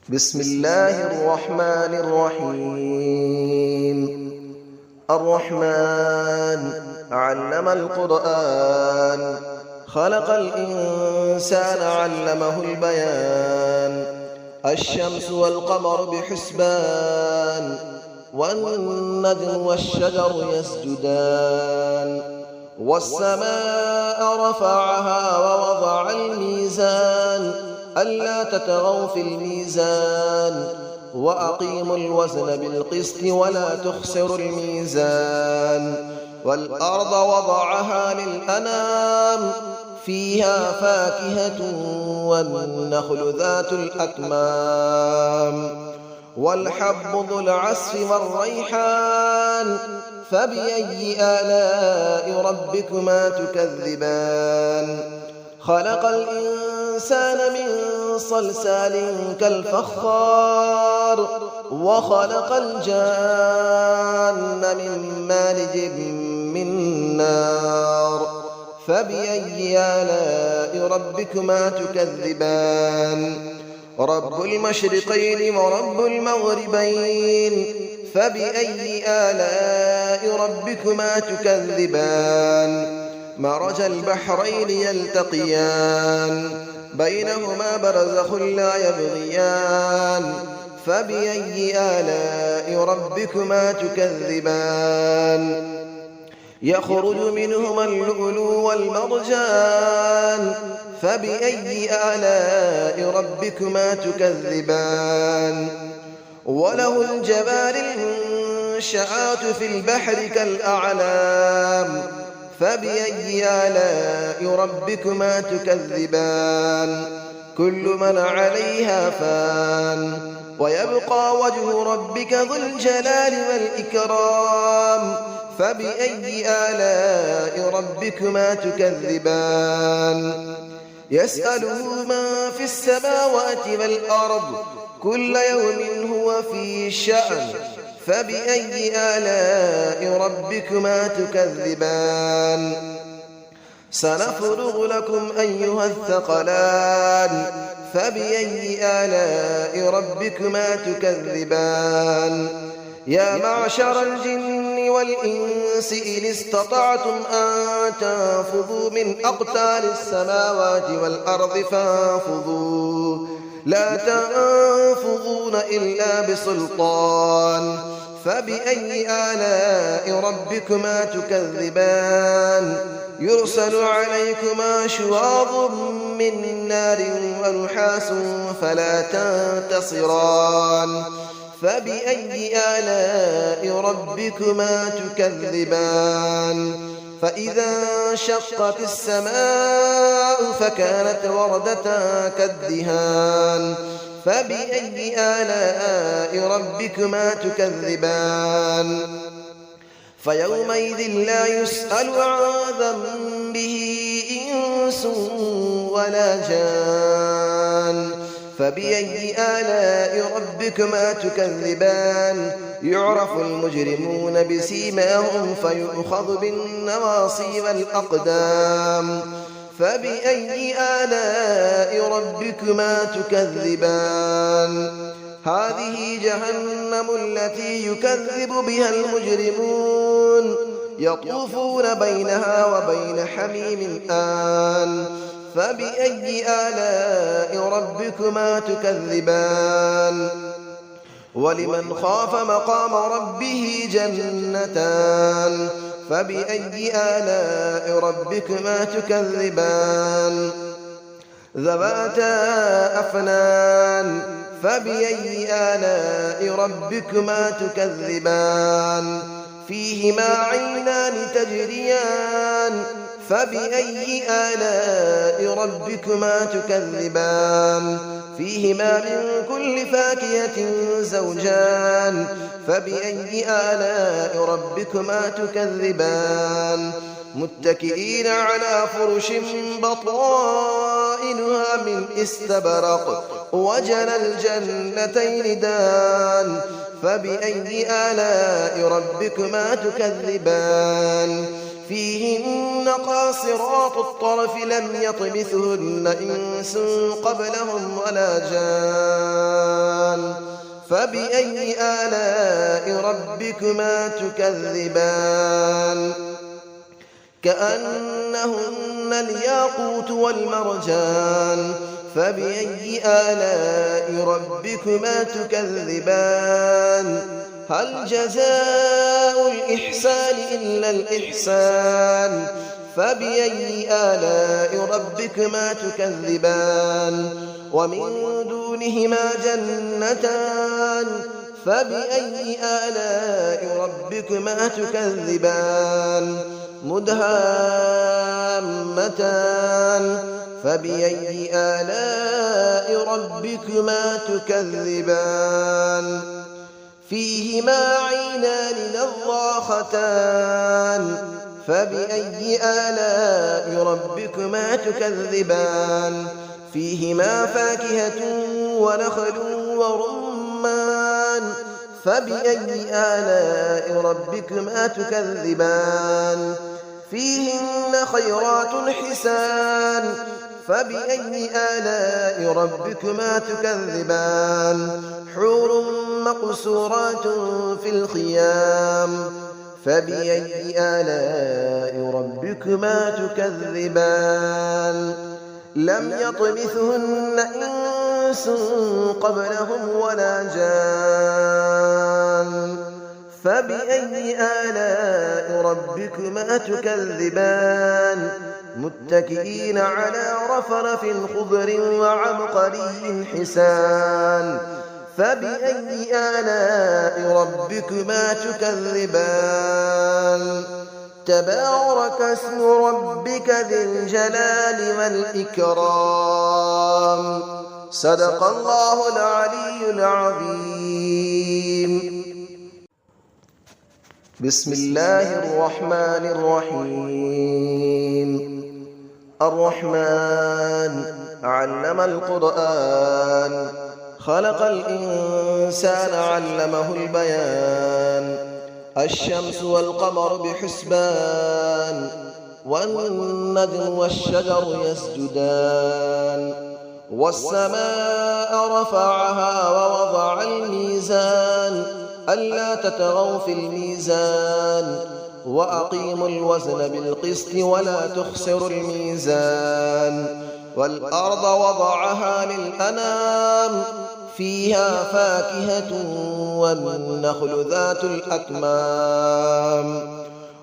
بسم الله الرحمن الرحيم. الرحمن علم القرآن، خلق الإنسان علمه البيان. الشمس والقمر بحسبان، والنجم والشجر يسجدان. والسماء رفعها ووضع الميزان، ألا تطغوا في الميزان، وأقيموا الوزن بالقسط ولا تخسروا الميزان. والأرض وضعها للأنام، فيها فاكهة والنخل ذات الأكمام. والحب ذو العصف والريحان، فبأي آلاء ربكما تكذبان. خلق الإنسان من صلصال كالفخار، وخلق الجان من مارج من نار. فبأي آلاء ربكما تكذبان. رب المشرقين ورب المغربين، فبأي آلاء ربكما تكذبان. مرج البحرين يلتقيان، بينهما برزخ لا يبغيان. فبأي آلاء ربكما تكذبان. يخرج منهما اللؤلؤ والمرجان، فبأي آلاء ربكما تكذبان. وله الجوار المنشآت في البحر كالأعلام، فبأي آلاء ربكما تكذبان. كل من عليها فان، ويبقى وجه ربك ذو الجلال والإكرام. فبأي آلاء ربكما تكذبان. يسأله من في السماوات والأرض، كل يوم هو في شأن. فبأي آلاء ربكما تكذبان. سنفرغ لكم أيها الثقلان، فبأي آلاء ربكما تكذبان. يا معشر الجن والإنس إن استطعتم أن تنفذوا من أقطار السماوات والأرض فانفذوا، لا تنفذون إلا بسلطان. فبأي آلاء ربكما تكذبان. يرسل عليكما شواظ من نار ونحاس فلا تنتصران. فبأي آلاء ربكما تكذبان. فإذا انشقت السماء فكانت وردة كالدهان. فبأي آلاء ربكما تكذبان. فيومئذ لا يسأل عن ذنبه إنس ولا جان. فبأي آلاء ربكما تكذبان. يعرف المجرمون بسيماهم فيؤخذ بالنواصي والأقدام. فبأي آلاء ربكما تكذبان. هذه جهنم التي يكذب بها المجرمون، يطوفون بينها وبين حميم آن. فبأي آلاء ربكما تكذبان. ولمن خاف مقام ربه جنتان. فبأي آلاء ربكما تكذبان. ذواتا أفنان. فبأي آلاء ربكما تكذبان. فيهما عينان تجريان. فبأي آلاء ربكما تكذبان. فيهما من كل فاكهة زوجان. فبأي آلاء ربكما تكذبان. متكئين على فرش بطائنها من استبرق، وجنى الجنتين دان. فبأي آلاء ربكما تكذبان. فيهن قاصرات الطرف لم يطمثهن إنس قبلهم ولا جان. فبأي آلاء ربكما تكذبان كأنهن الياقوت والمرجان فبأي آلاء ربكما تكذبان هل جزاء الإحسان إلا الإحسان فبأي آلاء ربكما تكذبان ومن دونهما جنتان فبأي آلاء ربكما تكذبان مدهامتان فبأي آلاء ربكما تكذبان فيهما عينان نضاختان فبأي آلاء ربكما تكذبان فيهما فاكهة ونخل ورمان فبأي آلاء ربكما تكذبان فيهن خيرات حسان فبأي آلاء ربكما تكذبان حور مقصورات في الخيام فبأي آلاء ربكما تكذبان لم يطمثهن إنس قبلهم ولا جان فبأي آلاء ربكما تكذبان متكئين على رفرف خضر وعبقري حسان فبأي آلاء ربكما تكذبان تبارك اسم ربك ذي الجلال والإكرام صدق الله العلي العظيم بسم الله الرحمن الرحيم الرحمن علم القرآن خلق الإنسان علمه البيان الشمس والقمر بحسبان والنجم والشجر يسجدان والسماء رفعها ووضع الميزان ألا تطغوا في الميزان وأقيموا الوزن بالقسط ولا تخسروا الميزان والأرض وضعها للأنام فيها فاكهة والنخل ذات الأكمام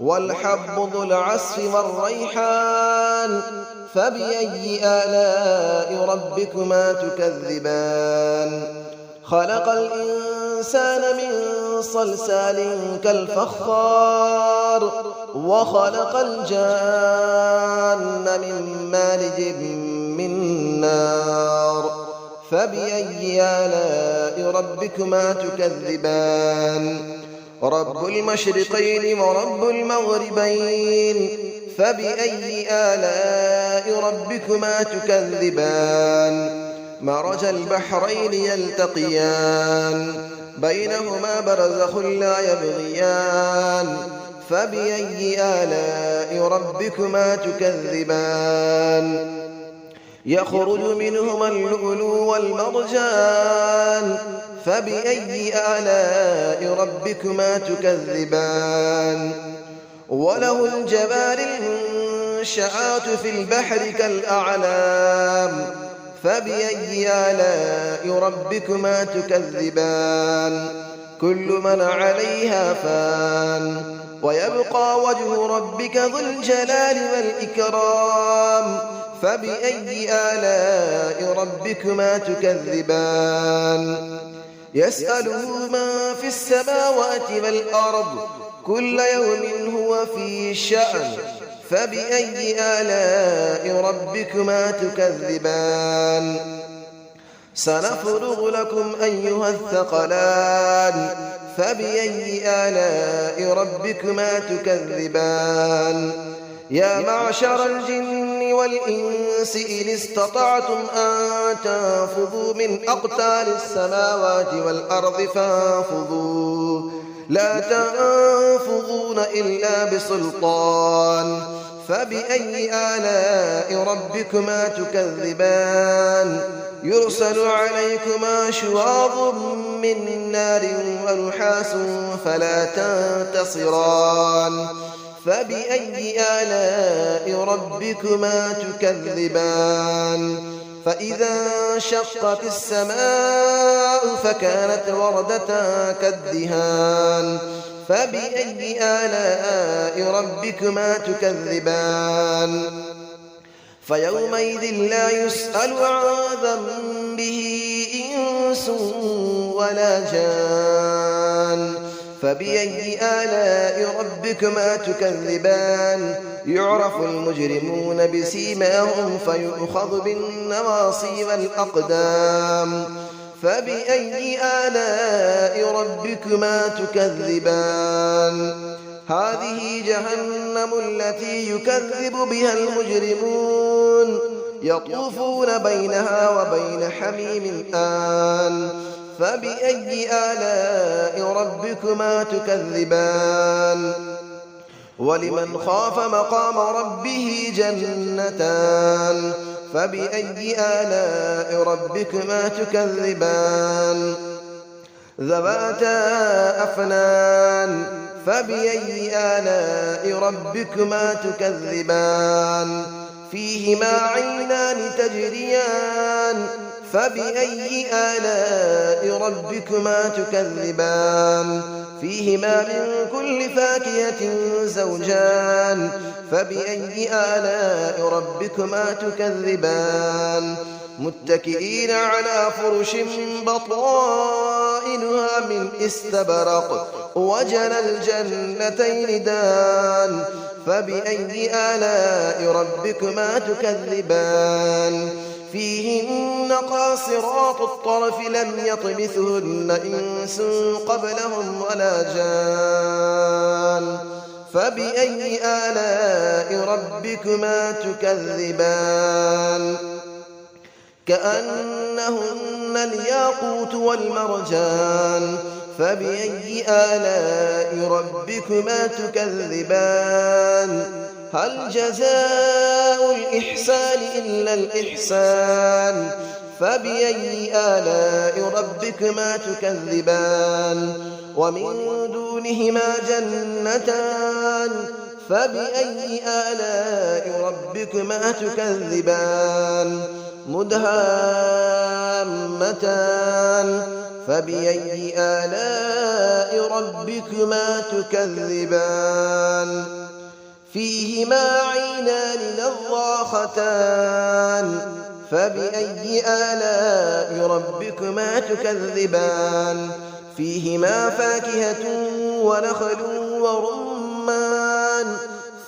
والحب ذو العصف والريحان فبأي آلاء ربكما تكذبان خلق الإنسان من صلصال كالفخار وخلق الجان من مارج من نار فبأي آلاء ربكما تكذبان رب المشرقين ورب المغربين فبأي آلاء ربكما تكذبان مرج البحرين يلتقيان بينهما برزخ لا يبغيان فبأي آلاء ربكما تكذبان يخرج منهما اللؤلؤ والمرجان فبأي آلاء ربكما تكذبان وله الجبال المنشآت في البحر كالأعلام فبأي آلاء ربكما تكذبان كل من عليها فان ويبقى وجه ربك ذو الجلال والإكرام فبأي آلاء ربكما تكذبان يسأله من في السماوات والأرض كل يوم هو في شأن فبأي آلاء ربكما تكذبان سنفرغ لكم أيها الثقلان فبأي آلاء ربكما تكذبان يا معشر الجن والإنس إن استطعتم أن تنفذوا من أقطار السماوات والأرض فانفذوا لا تنفذون إلا بسلطان فبأي آلاء ربكما تكذبان يرسل عليكما شواظ من نار ونحاس فلا تنتصران فبأي آلاء ربكما تكذبان فإذا انشقت السماء فكانت وردة كالدهان فبأي آلاء ربكما تكذبان فيومئذ لا يسأل عن ذنبه إنس ولا جان فبأي آلاء ربكما تكذبان يعرف المجرمون بسيماهم فيؤخذ بالنواصي والأقدام فبأي آلاء ربكما تكذبان هذه جهنم التي يكذب بها المجرمون يطوفون بينها وبين حميم آن فبأي آلاء ربكما تكذبان ولمن خاف مقام ربه جنتان فبأي آلاء ربكما تكذبان ذواتا أفنان فبأي آلاء ربكما تكذبان فيهما عينان تجريان فبأي آلاء ربكما تكذبان فيهما من كل فاكهة زوجان فبأي آلاء ربكما تكذبان متكئين على فرش بطائنها من استبرق وجنى الجنتين دان فبأي آلاء ربكما تكذبان فيهن قاصرات الطرف لم يطمثهن إنس قبلهم ولا جان فبأي آلاء ربكما تكذبان كأنهن الياقوت والمرجان فبأي آلاء ربكما تكذبان هل جزاء الإحسان إلا الإحسان فبأي آلاء ربكما تكذبان ومن دونهما جنتان فبأي آلاء ربكما تكذبان مدهامتان فبأي آلاء ربكما تكذبان فيهما عينان نضاختان فبأي آلاء ربكما تكذبان فيهما فاكهة ونخل ورمان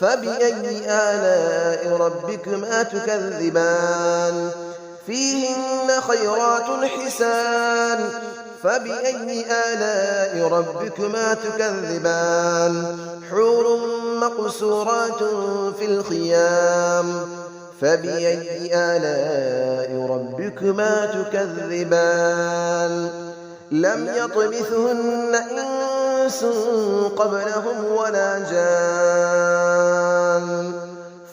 فبأي آلاء ربكما تكذبان فيهن خيرات حسان فبأي آلاء ربكما تكذبان حور مقصورات في الخيام فبأي آلاء ربكما تكذبان لم يطمثهن إنس قبلهم ولا جان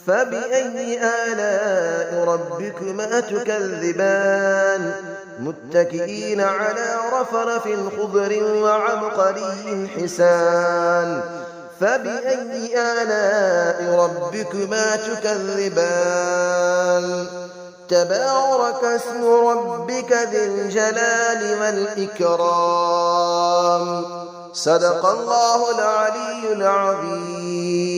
فبأي آلاء ربكما تكذبان متكئين على رفرف خضر وعبقري حسان فبأي آلاء ربكما تكذبان تبارك اسم ربك ذي الجلال والإكرام صدق الله العلي العظيم.